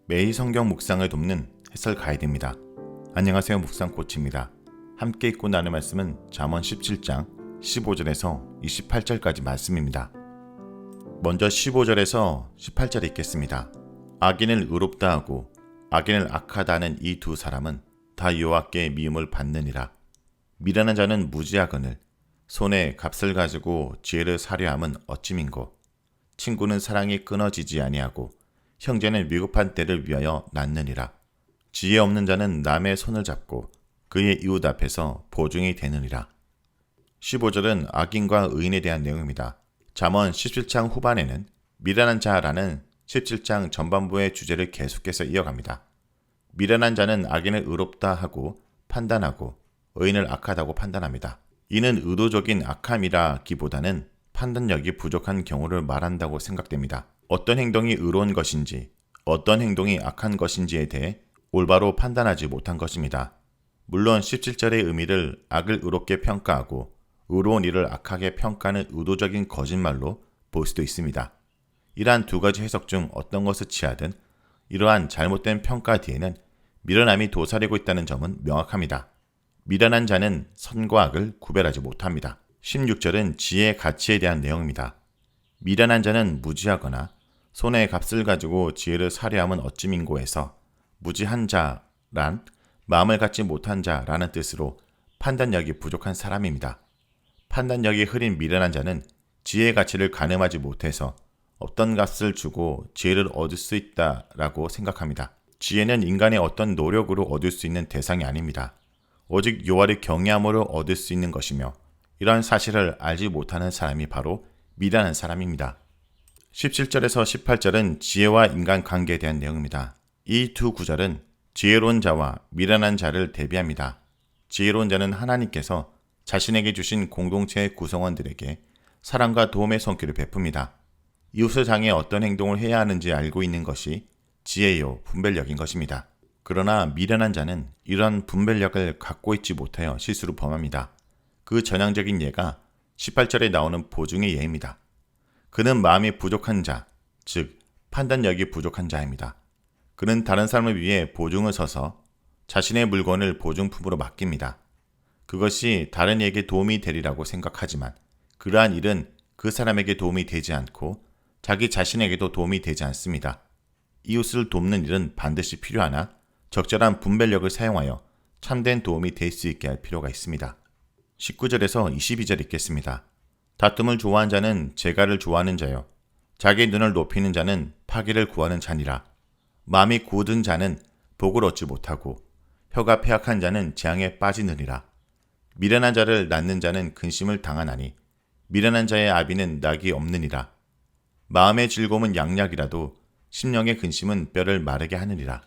매일 성경 묵상을 돕는 해설 가이드입니다. 안녕하세요. 묵상 코치입니다. 함께 읽고 나눌 말씀은 잠언 17장 15절에서 28절까지 말씀입니다. 먼저 15절에서 18절 읽겠습니다. 악인을 의롭다 하고 악인을 악하다 하는 이 두 사람은 다 여호와께 미움을 받느니라. 미련한 자는 무지하거늘 손에 값을 가지고 지혜를 사려 함은 어찌민고. 친구는 사랑이 끊어지지 아니하고 형제는 위급한 때를 위하여 낳느니라. 지혜 없는 자는 남의 손을 잡고 그의 이웃 앞에서 보증이 되느니라. 15절은 악인과 의인에 대한 내용입니다. 잠언 17장 후반에는 미련한 자라는 17장 전반부의 주제를 계속해서 이어갑니다. 미련한 자는 악인을 의롭다 하고 판단하고 의인을 악하다고 판단합니다. 이는 의도적인 악함이라기보다는 판단력이 부족한 경우를 말한다고 생각됩니다. 어떤 행동이 의로운 것인지, 어떤 행동이 악한 것인지에 대해 올바로 판단하지 못한 것입니다. 물론 17절의 의미를 악을 의롭게 평가하고 의로운 일을 악하게 평가하는 의도적인 거짓말로 볼 수도 있습니다. 이러한 두 가지 해석 중 어떤 것을 취하든 이러한 잘못된 평가 뒤에는 미련함이 도사리고 있다는 점은 명확합니다. 미련한 자는 선과 악을 구별하지 못합니다. 16절은 지혜의 가치에 대한 내용입니다. 미련한 자는 무지하거나 손에 값을 가지고 지혜를 사려 함은 어찌민고에서 무지한 자란 마음을 갖지 못한 자라는 뜻으로 판단력이 부족한 사람입니다. 판단력이 흐린 미련한 자는 지혜의 가치를 가늠하지 못해서 어떤 값을 주고 지혜를 얻을 수 있다라고 생각합니다. 지혜는 인간의 어떤 노력으로 얻을 수 있는 대상이 아닙니다. 오직 여호와를 경외함으로 얻을 수 있는 것이며 이러한 사실을 알지 못하는 사람이 바로 미련한 사람입니다. 17절에서 18절은 지혜와 인간 관계에 대한 내용입니다. 이 두 구절은 지혜로운 자와 미련한 자를 대비합니다. 지혜로운 자는 하나님께서 자신에게 주신 공동체의 구성원들에게 사랑과 도움의 손길을 베풉니다. 이웃을 향해 어떤 행동을 해야 하는지 알고 있는 것이 지혜요 분별력인 것입니다. 그러나 미련한 자는 이러한 분별력을 갖고 있지 못하여 실수를 범합니다. 그 전형적인 예가 18절에 나오는 보증의 예입니다. 그는 마음이 부족한 자, 즉 판단력이 부족한 자입니다. 그는 다른 사람을 위해 보증을 서서 자신의 물건을 보증품으로 맡깁니다. 그것이 다른 이에게 도움이 되리라고 생각하지만 그러한 일은 그 사람에게 도움이 되지 않고 자기 자신에게도 도움이 되지 않습니다. 이웃을 돕는 일은 반드시 필요하나 적절한 분별력을 사용하여 참된 도움이 될 수 있게 할 필요가 있습니다. 19절에서 22절 읽겠습니다. 다툼을 좋아하는 자는 재갈을 좋아하는 자요 자기 눈을 높이는 자는 파기를 구하는 자니라. 마음이 굳은 자는 복을 얻지 못하고 혀가 패악한 자는 재앙에 빠지느니라. 미련한 자를 낳는 자는 근심을 당하나니 미련한 자의 아비는 낙이 없느니라. 마음의 즐거움은 양약이라도 심령의 근심은 뼈를 마르게 하느니라.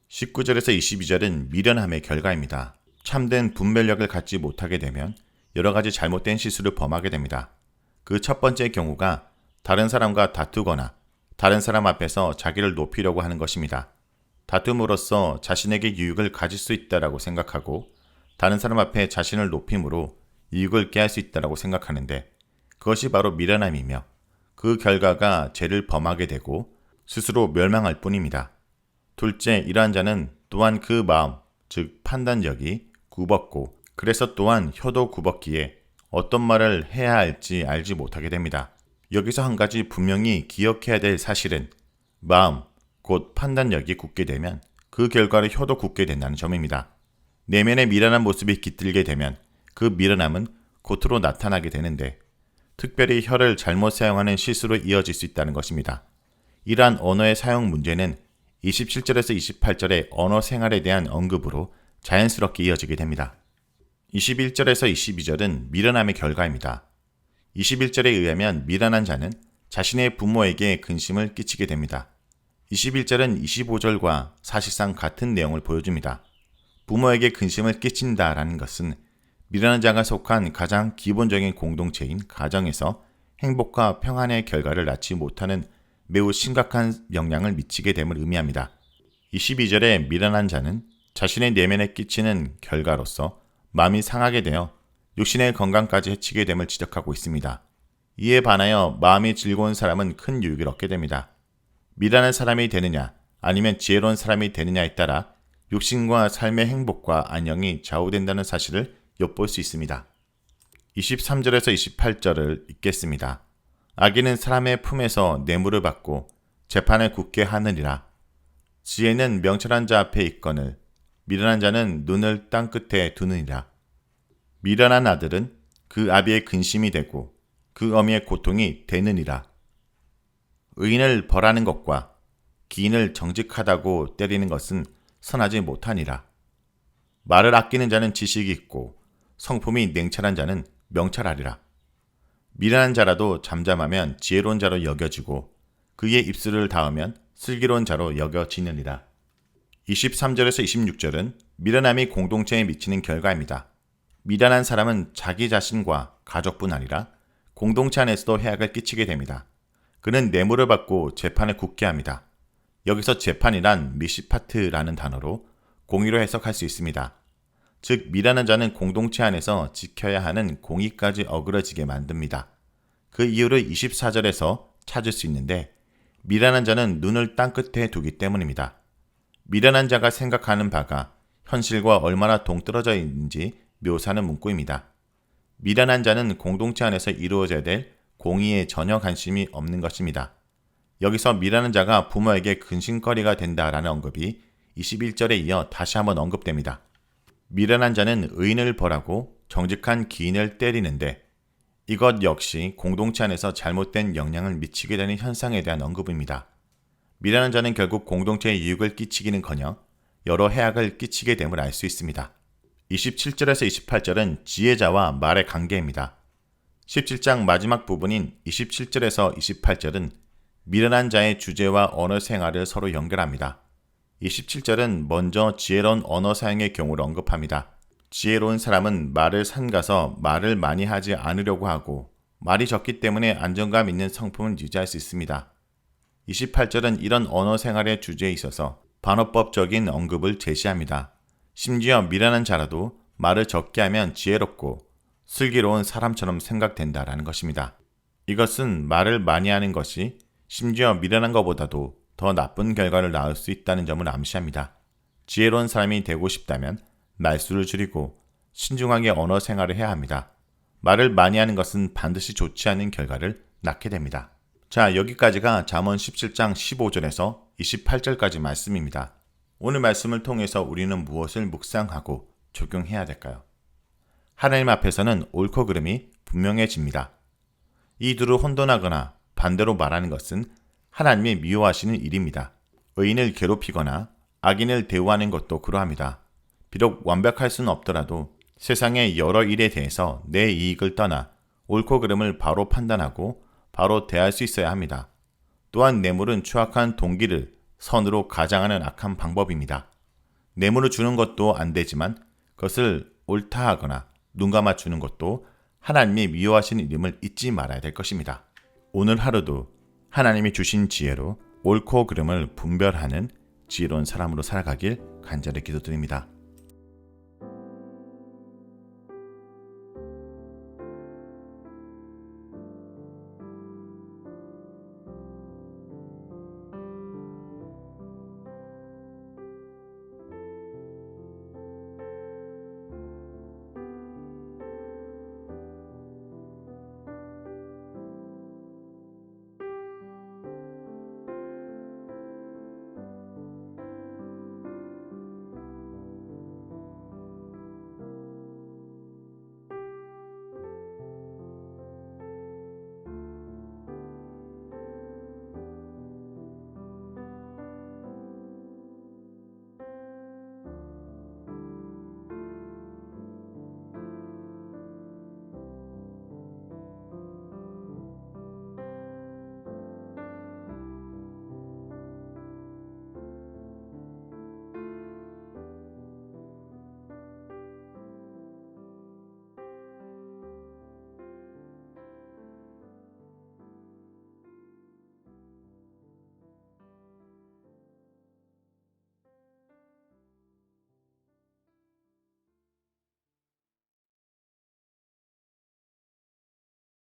19절에서 22절은 미련함의 결과입니다. 참된 분별력을 갖지 못하게 되면 여러 가지 잘못된 실수를 범하게 됩니다. 그 첫 번째 경우가 다른 사람과 다투거나 다른 사람 앞에서 자기를 높이려고 하는 것입니다. 다툼으로써 자신에게 유익을 가질 수 있다라고 생각하고 다른 사람 앞에 자신을 높임으로 이익을 깨할 수 있다라고 생각하는데 그것이 바로 미련함이며 그 결과가 죄를 범하게 되고 스스로 멸망할 뿐입니다. 둘째, 이러한 자는 또한 그 마음, 즉 판단력이 굽었고 그래서 또한 혀도 굽었기에 어떤 말을 해야 할지 알지 못하게 됩니다. 여기서 한 가지 분명히 기억해야 될 사실은 마음, 곧 판단력이 굳게 되면 그 결과로 혀도 굳게 된다는 점입니다. 내면의 미련한 모습이 깃들게 되면 그 미련함은 겉으로 나타나게 되는데 특별히 혀를 잘못 사용하는 실수로 이어질 수 있다는 것입니다. 이러한 언어의 사용 문제는 27절에서 28절의 언어 생활에 대한 언급으로 자연스럽게 이어지게 됩니다. 21절에서 22절은 미련함의 결과입니다. 21절에 의하면 미련한 자는 자신의 부모에게 근심을 끼치게 됩니다. 21절은 25절과 사실상 같은 내용을 보여줍니다. 부모에게 근심을 끼친다라는 것은 미련한 자가 속한 가장 기본적인 공동체인 가정에서 행복과 평안의 결과를 낳지 못하는 매우 심각한 영향을 미치게 됨을 의미합니다. 22절에 미련한 자는 자신의 내면에 끼치는 결과로서 마음이 상하게 되어 육신의 건강까지 해치게 됨을 지적하고 있습니다. 이에 반하여 마음이 즐거운 사람은 큰 유익을 얻게 됩니다. 미련한 사람이 되느냐 아니면 지혜로운 사람이 되느냐에 따라 육신과 삶의 행복과 안녕이 좌우된다는 사실을 엿볼 수 있습니다. 23절에서 28절을 읽겠습니다. 악인은 사람의 품에서 뇌물을 받고 재판을 굳게 하느니라. 지혜는 명철한 자 앞에 있거늘 미련한 자는 눈을 땅 끝에 두느니라. 미련한 아들은 그 아비의 근심이 되고 그 어미의 고통이 되느니라. 의인을 벌하는 것과 기인을 정직하다고 때리는 것은 선하지 못하니라. 말을 아끼는 자는 지식이 있고 성품이 냉철한 자는 명철하리라. 미련한 자라도 잠잠하면 지혜로운 자로 여겨지고 그의 입술을 닿으면 슬기로운 자로 여겨지느니라. 23절에서 26절은 미련함이 공동체에 미치는 결과입니다. 미련한 사람은 자기 자신과 가족뿐 아니라 공동체 안에서도 해악을 끼치게 됩니다. 그는 뇌물을 받고 재판을 굳게 합니다. 여기서 재판이란 미시파트라는 단어로 공의로 해석할 수 있습니다. 즉 미련한 자는 공동체 안에서 지켜야 하는 공의까지 어그러지게 만듭니다. 그 이유를 24절에서 찾을 수 있는데 미련한 자는 눈을 땅끝에 두기 때문입니다. 미련한 자가 생각하는 바가 현실과 얼마나 동떨어져 있는지 묘사하는 문구입니다. 미련한 자는 공동체 안에서 이루어져야 될 공의에 전혀 관심이 없는 것입니다. 여기서 미련한 자가 부모에게 근심거리가 된다라는 언급이 21절에 이어 다시 한번 언급됩니다. 미련한 자는 의인을 벌하고 정직한 기인을 때리는데 이것 역시 공동체 안에서 잘못된 영향을 미치게 되는 현상에 대한 언급입니다. 미련한 자는 결국 공동체에 유익을 끼치기는커녕 여러 해악을 끼치게 됨을 알 수 있습니다. 27절에서 28절은 지혜자와 말의 관계입니다. 17장 마지막 부분인 27절에서 28절은 미련한 자의 주제와 언어 생활을 서로 연결합니다. 27절은 먼저 지혜로운 언어 사용의 경우를 언급합니다. 지혜로운 사람은 말을 삼가서 말을 많이 하지 않으려고 하고 말이 적기 때문에 안정감 있는 성품을 유지할 수 있습니다. 28절은 이런 언어 생활의 주제에 있어서 반어법적인 언급을 제시합니다. 심지어 미련한 자라도 말을 적게 하면 지혜롭고 슬기로운 사람처럼 생각된다라는 것입니다. 이것은 말을 많이 하는 것이 심지어 미련한 것보다도 더 나쁜 결과를 낳을 수 있다는 점을 암시합니다. 지혜로운 사람이 되고 싶다면 말수를 줄이고 신중하게 언어 생활을 해야 합니다. 말을 많이 하는 것은 반드시 좋지 않은 결과를 낳게 됩니다. 자, 여기까지가 잠언 17장 15절에서 28절까지 말씀입니다. 오늘 말씀을 통해서 우리는 무엇을 묵상하고 적용해야 될까요? 하나님 앞에서는 옳고 그름이 분명해집니다. 이 둘을 혼돈하거나 반대로 말하는 것은 하나님이 미워하시는 일입니다. 의인을 괴롭히거나 악인을 대우하는 것도 그러합니다. 비록 완벽할 수는 없더라도 세상의 여러 일에 대해서 내 이익을 떠나 옳고 그름을 바로 판단하고 바로 대할 수 있어야 합니다. 또한 뇌물은 추악한 동기를 선으로 가장하는 악한 방법입니다. 뇌물을 주는 것도 안 되지만 그것을 옳다 하거나 눈 감아 주는 것도 하나님이 미워하시는 일임을 잊지 말아야 될 것입니다. 오늘 하루도 하나님이 주신 지혜로 옳고 그름을 분별하는 지혜로운 사람으로 살아가길 간절히 기도드립니다.